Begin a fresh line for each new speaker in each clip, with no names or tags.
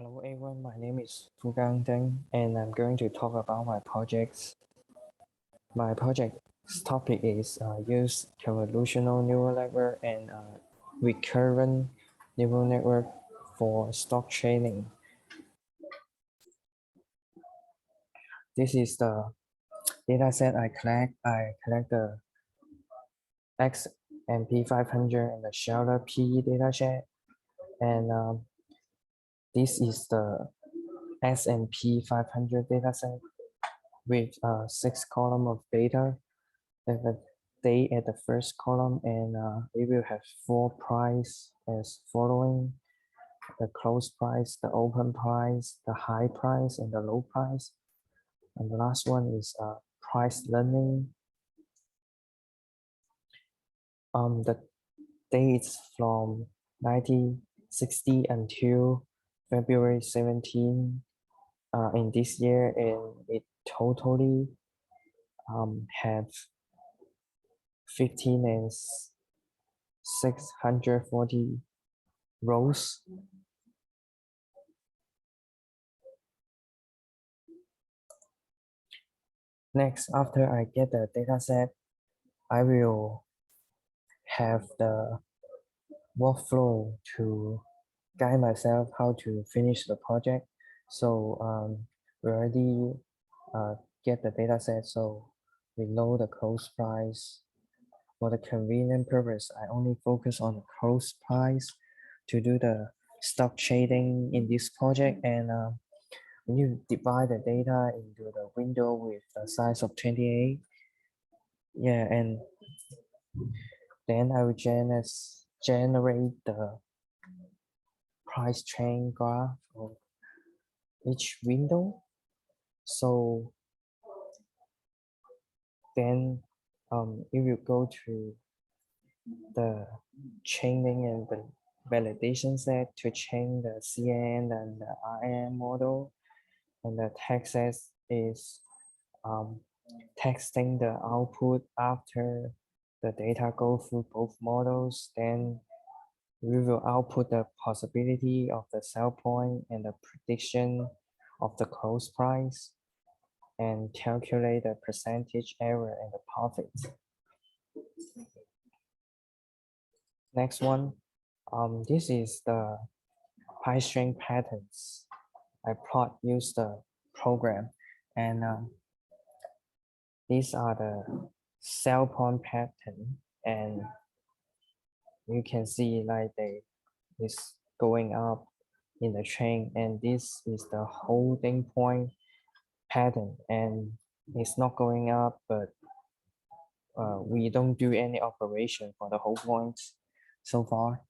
Hello everyone, my name is Fu Gang Deng and I'm going to talk about my projects. My project's topic is use convolutional neural network and recurrent neural network for stock trading. This is the data set I collect. I collect the XMP 500 and the Shelter P dataset, and this is the S&P 500 dataset with 6 column of data. The day at the first column, and it will have 4 price as following: the close price, the open price, the high price, and the low price. And the last one is price learning. The dates from 1960 until February 17 in this year, and it totally have 15 and 640 rows. Next, after I get the dataset, I will have the workflow to guide myself how to finish the project. So we already get the dataset, so we know the close price. For the convenient purpose, I only focus on the close price to do the stock trading in this project. And when you divide the data into the window with the size of 28, yeah, and then I will generate the price trend graph of each window. So then if you go to the chaining and the validation set to chain the CNN and the RNN model, and the text is texting the output after the data go through both models. Then we will output the possibility of the sell point and the prediction of the close price, and calculate the percentage error and the profit. Next one, this is the price string patterns I use the program, and these are the sell point pattern, and you can see like they is going up in the chain, and this is the holding point pattern, and it's not going up, but we don't do any operation for the whole points so far.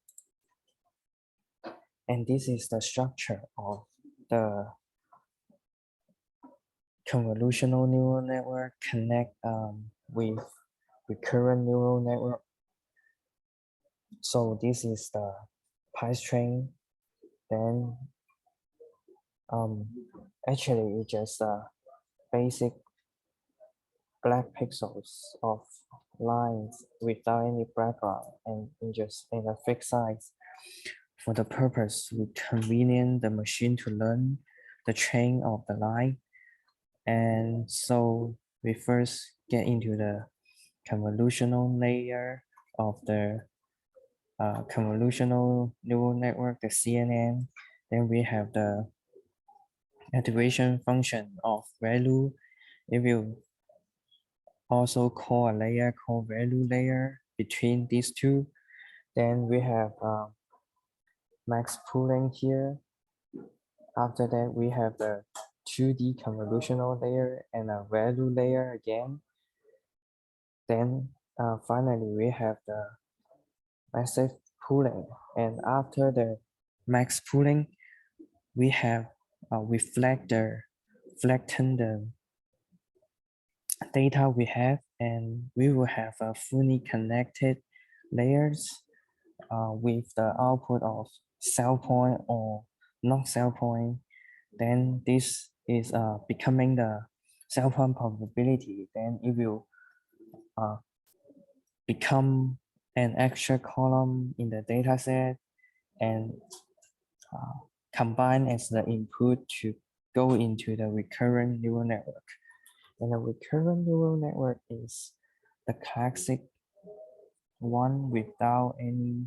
And this is the structure of the convolutional neural network connect with recurrent neural network. So this is the price train. Then actually it's just basic black pixels of lines without any background, and just in a fixed size. For the purpose, we convenient the machine to learn the chain of the line. And so we first get into the convolutional layer of the convolutional neural network, the CNN. Then we have the activation function of value. It will also call a layer called value layer between these two. Then we have max pooling here. After that, we have the 2D convolutional layer and a value layer again. Then finally, we have the massive pooling. And after the max pooling, we have flatten the data we have, and we will have a fully connected layers with the output of sell point or not sell point. Then this is becoming the sell point probability. Then it will become an extra column in the data set, and combined as the input to go into the recurrent neural network. And the recurrent neural network is the classic one without any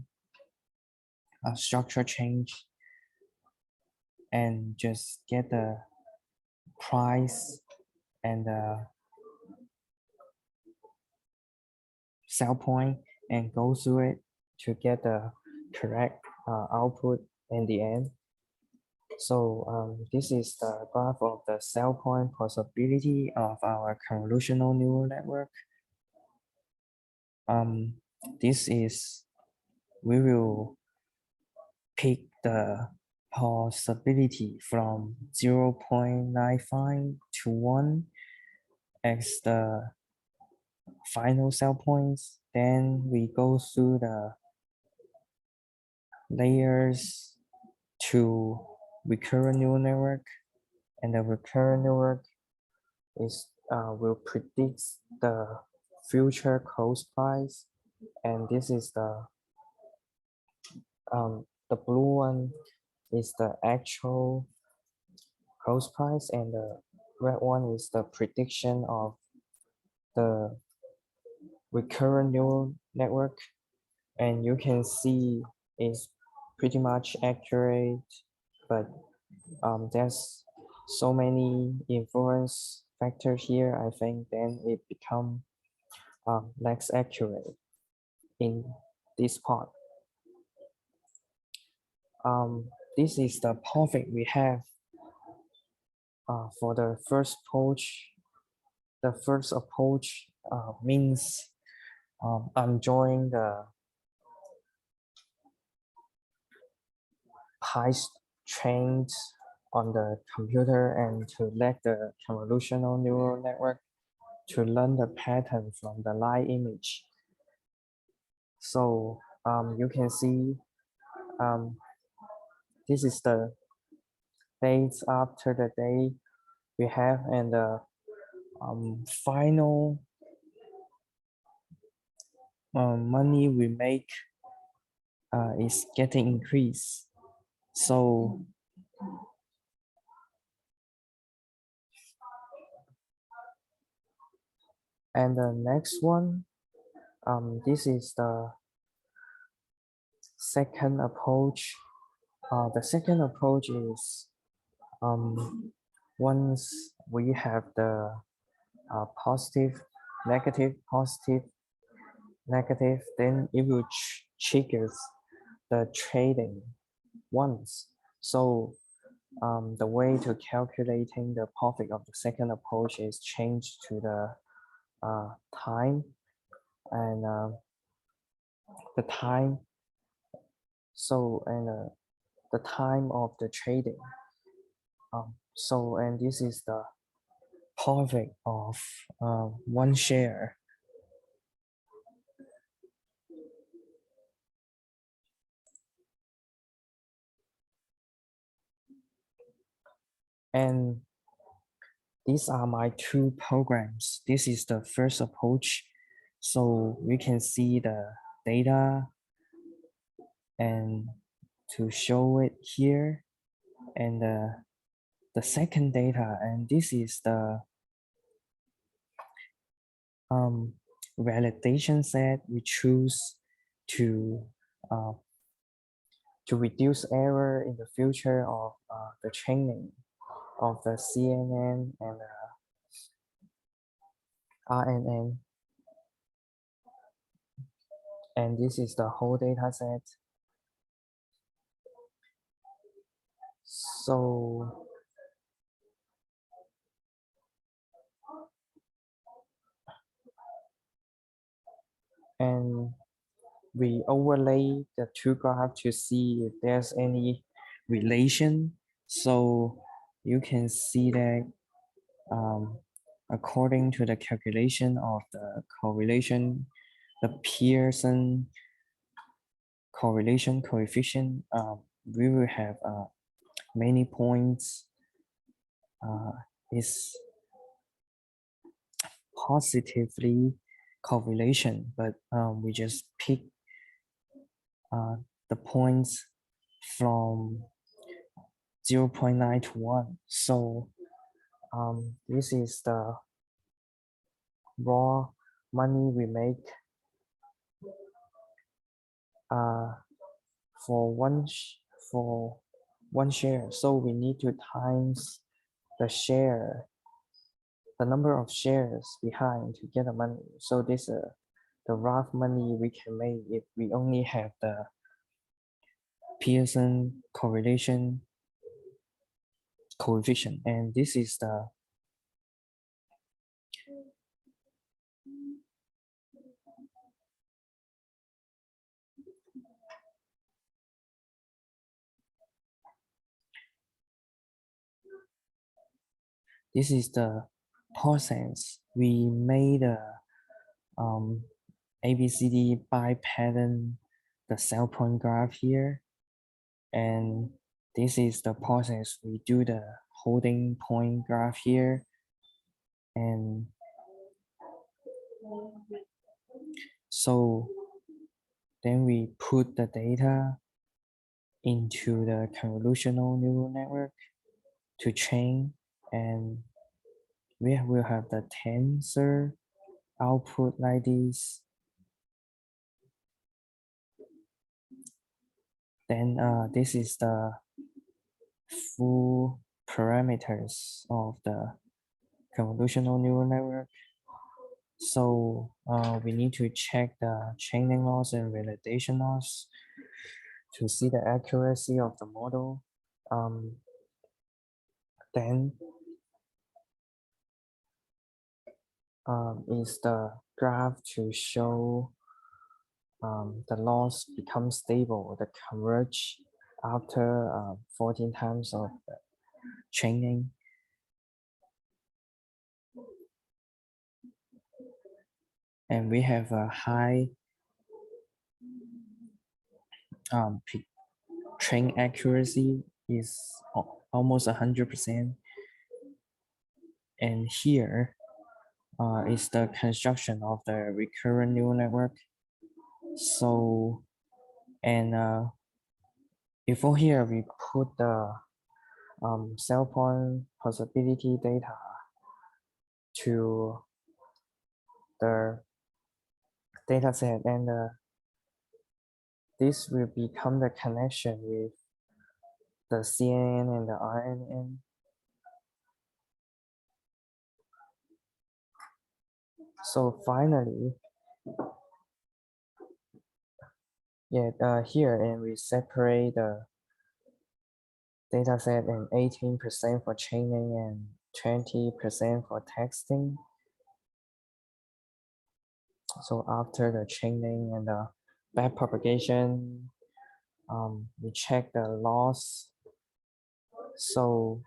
structure change, and just get the price and the sell point and go through it to get the correct output in the end. So this is the graph of the sell point possibility of our convolutional neural network. This is, we will pick the possibility from 0.95 to 1 as the final sell points. Then we go through the layers to recurrent neural network, and the recurrent network is will predict the future close price, and this is the blue one is the actual close price, and the red one is the prediction of the recurrent neural network. And you can see it's pretty much accurate, but there's so many influence factors here. I think then it become less accurate in this part. This is the profit we have for the first approach. The first approach means I'm drawing the price trends on the computer and to let the convolutional neural network to learn the pattern from the live image. So you can see this is the days after the day we have, and the final money we make is getting increased. So and the next one, this is the second approach. The second approach is once we have the positive, negative, positive, negative, then it will triggers the trading once. So the way to calculating the profit of the second approach is changed to the time, and the time. So and the time of the trading. So and this is the profit of one share. And these are my two programs. This is the first approach. So we can see the data and to show it here, and the second data, and this is the validation set we choose to reduce error in the future of the training of the CNN and RNN. And this is the whole data set. So and we overlay the two graphs to see if there's any relation. So you can see that according to the calculation of the correlation, the Pearson correlation coefficient, we will have many points is positively correlation, but we just pick the points from 0.9 to 1. So this is the raw money we make for for one share. So we need to times the number of shares behind to get the money. So this the rough money we can make if we only have the Pearson correlation coefficient, and this is the process we made a ABCD by pattern the cell point graph here, and this is the process we do the holding point graph here, and so then we put the data into the convolutional neural network to train, and we will have the tensor output like this. Then this is the full parameters of the convolutional neural network. So we need to check the training loss and validation loss to see the accuracy of the model. Then is the graph to show the loss becomes stable, the converge after 14 times of the training. And we have a high train accuracy is almost 100%. And here is the construction of the recurrent neural network. So, and before here, we put the cell point possibility data to the data set, and this will become the connection with the CNN and the RNN. So finally, here, and we separate the data set in 18% for training and 20% for texting. So after the training and the backpropagation, we check the loss. So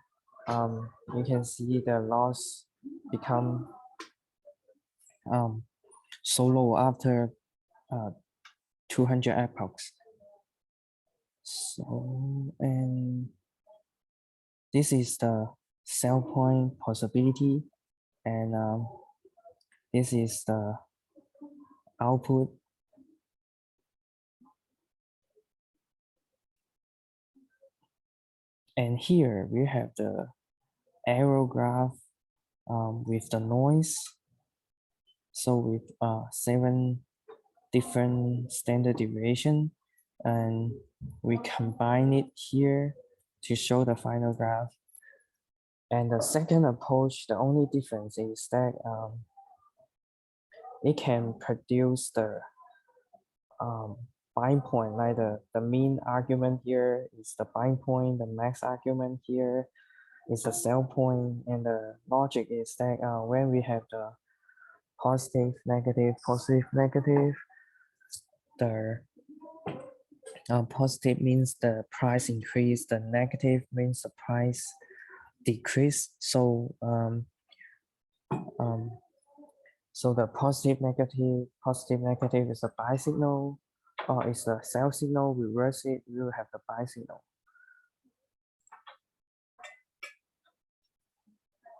you can see the loss become so low after 200 epochs. So, and this is the cell point possibility, and this is the output. And here we have the arrow graph with the noise. So with 7 different standard deviation, and we combine it here to show the final graph. And the second approach, the only difference is that it can produce the bind point, like the mean argument here is the bind point, the max argument here is the cell point, and the logic is that when we have the positive, negative, the positive means the price increase, the negative means the price decrease. So so the positive, negative is a buy signal, or is the sell signal. Reverse it, we will have the buy signal.